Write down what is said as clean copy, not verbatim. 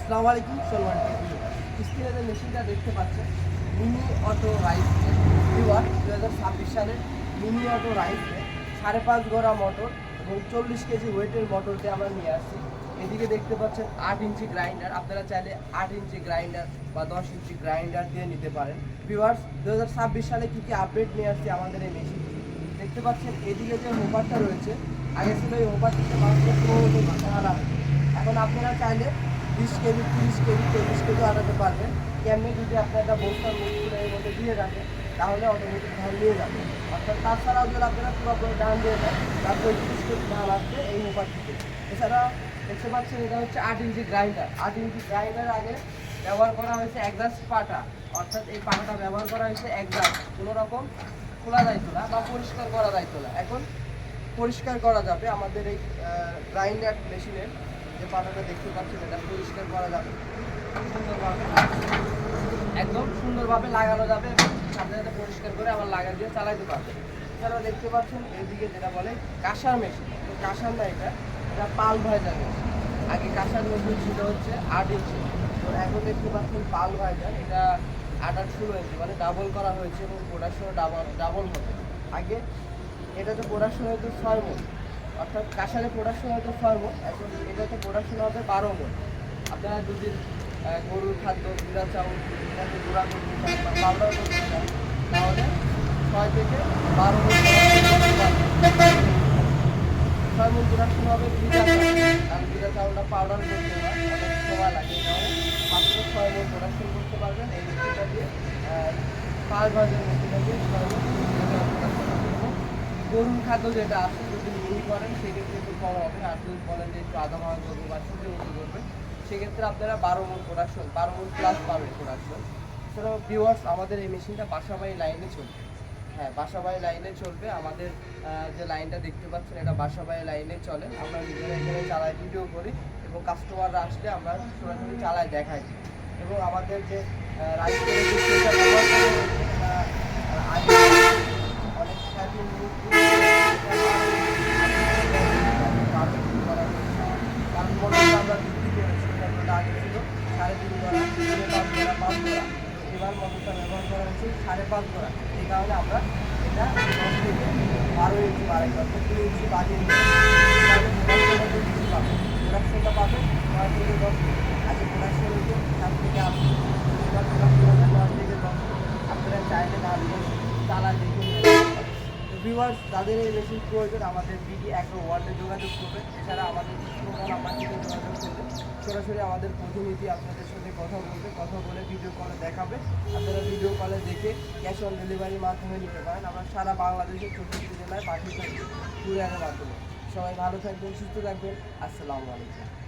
আসসালামু আলাইকুম সলমান টিভি। স্ক্রিনে যে মেশিনটা দেখতে পাচ্ছেন মিনি অটো রাইস রিওয়ার 2026 সালের মিনি অটো রাইস 5.5 গড়া মোটর এবং 40 কেজি ওয়েটের মোটরকে আমরা নিয়ে আসছি। এদিকে দেখতে পাচ্ছেন 8 ইঞ্চি গ্রাইন্ডার, আপনারা চাইলে 8 ইঞ্চি গ্রাইন্ডার বা 10 ইঞ্চি গ্রাইন্ডার দিয়ে নিতে পারেন। ভিউয়ার্স 2026 সালে কী কী আপডেট নিয়ে আসছে আমাদের এই মেশিন দেখতে পাচ্ছেন। এদিকে যে হোপারটা রয়েছে, আগে ছিল এই হোপারটিতে মাত্র 15 কেজি আনাবে, এখন আপনারা চাইলে 20 কেজি 30 কেজি 40 কেজি আনাতে পারবেন। কেমনি যদি আপনি একটা বস্তার মধ্যে এর মধ্যে দিয়ে রাখেন তাহলে অটোমেটিক ধান নিয়ে যাবে। অর্থাৎ তাছাড়াও যদি আপনারা পুরোপুরি ধান দিয়ে দেন তারপরে 30 কেজি ধান আসবে এই হোপারটিতে। এছাড়া দেখতে পাচ্ছেন এটা হচ্ছে 8 ইঞ্চি গ্রাইন্ডার। 8 ইঞ্চি গ্রাইন্ডার আগে ব্যবহার করা হয়েছে একজাস্ট পাটা, অর্থাৎ এই পাটাটা ব্যবহার করা হয়েছে একজাস্ট, কোনো রকম খোলা যাইতো না বা পরিষ্কার করা যাইতো না। এখন পরিষ্কার করা যাবে আমাদের এই গ্রাইন্ডার মেশিনের যে পাটাটা দেখতে পাচ্ছেন, এটা পরিষ্কার করা যাবে সুন্দরভাবে, একদম সুন্দরভাবে লাগানো যাবে এবং সাথে সাথে পরিষ্কার করে আবার লাগা দিয়ে চালাইতে পারবে। এছাড়াও দেখতে পাচ্ছেন এইদিকে যেটা বলে কাঁসার মেশিন, তো কাঁসার না, এটা পাল ভাইজার মেশিন। আগে কাঁসার মেশিন ছিল হচ্ছে 8 ইঞ্চি, তো এখন দেখতে পাচ্ছেন পাল ভাইজার, এটা 8 আর 16 ইঞ্চি, মানে ডাবল করা হয়েছে এবং প্রোডাকশনও ডাবল হবে। আগে এটাতে প্রোডাকশন হয়তো 6 মণ, অর্থাৎ কাঁসারে প্রোডাকশন হয়তো 6 মণ, এখন এটাতে প্রোডাকশন হবে 12 মণ। আপনারা যদি গরুর খাদ্য জিরা চাউল এটাকে গুঁড়া করতে চান বা পাউডার করতে চান তাহলে 6 থেকে 12 মণ 6 মণ প্রোডাকশন হবে ভিজা চাউল, কারণ ভিজা চাউলটা পাউডার করতে হয়, অনেক সময় লাগে, তাহলে মাত্র 6 মণ প্রোডাকশন করতে পারবেন এই মেশিনটা দিয়ে। 5 ভাজের মেশিনটা দিয়ে 6 মণ প্রোডাকশন হবে। এবং গরুর খাদ্য যেটা আছে যদি মিহি করেন সেক্ষেত্রে একটু কম হবে, আর যদি বলেন যে একটু আধা ভাঙা করবো বা শুধু করবে সেক্ষেত্রে আপনারা 12 মণ প্রোডাকশন, 12 মণ প্লাস পাবেন প্রোডাকশন। এছাড়াও ভিউয়ার্স আমাদের এই মেশিনটা বাসাবাড়ি লাইনে চলবে। হ্যাঁ, বাসাবাড়ি লাইনে চলবে। আমাদের যে লাইনটা দেখতে পাচ্ছেন এটা বাসাবাড়ি লাইনে চলে। আমরা নিজেরা এখানে চালাই, ভিডিও করি এবং কাস্টমাররা আসলে আমরা সরাসরি চালাই দেখাই। এবং আমাদের যে রাইস ব্যবহার করে অনেক হ্যাপি কারণ মোটরটা আমরা বিক্রি করেছি, মোটরটা আগে ছিল 3.5 গড়া, 5 গড়া, 5 গড়া, এবার মোটরটা ব্যবহার করা হচ্ছে 5.5 গড়া। এই কারণে আমরা এটা 10 থেকে 12 ইঞ্চি বাড়াই, অর্থাৎ 2 ইঞ্চি বাড়িয়ে বেশি পাবে, প্রোডাকশনটা পাবে 9 থেকে 10। আগে প্রোডাকশন হচ্ছে 7 থেকে 8, এবার প্রোডাকশন হবে 9 থেকে 10। আপনারা চাইলে না চালা দেখে ভিউয়ার্স যাদের এই মেশিন প্রয়োজন আমাদের বিডি অ্যাগ্রো ওয়ার্ল্ডে যোগাযোগ করবে। এছাড়া আমাদের নাম্বার থেকে যোগাযোগ করবে, সরাসরি আমাদের প্রতিনিধি আপনাদের সাথে কথা বলে ভিডিও কলে দেখাবে। আপনারা ভিডিও কলে দেখে ক্যাশ অন ডেলিভারির মাধ্যমে নিতে পারেন। আমরা সারা বাংলাদেশের 64 জেলায় পাঠিয়ে থাকি কুরিয়ারের মাধ্যমে। সবাই ভালো থাকবেন, সুস্থ থাকবেন। আসসালামু আলাইকুম।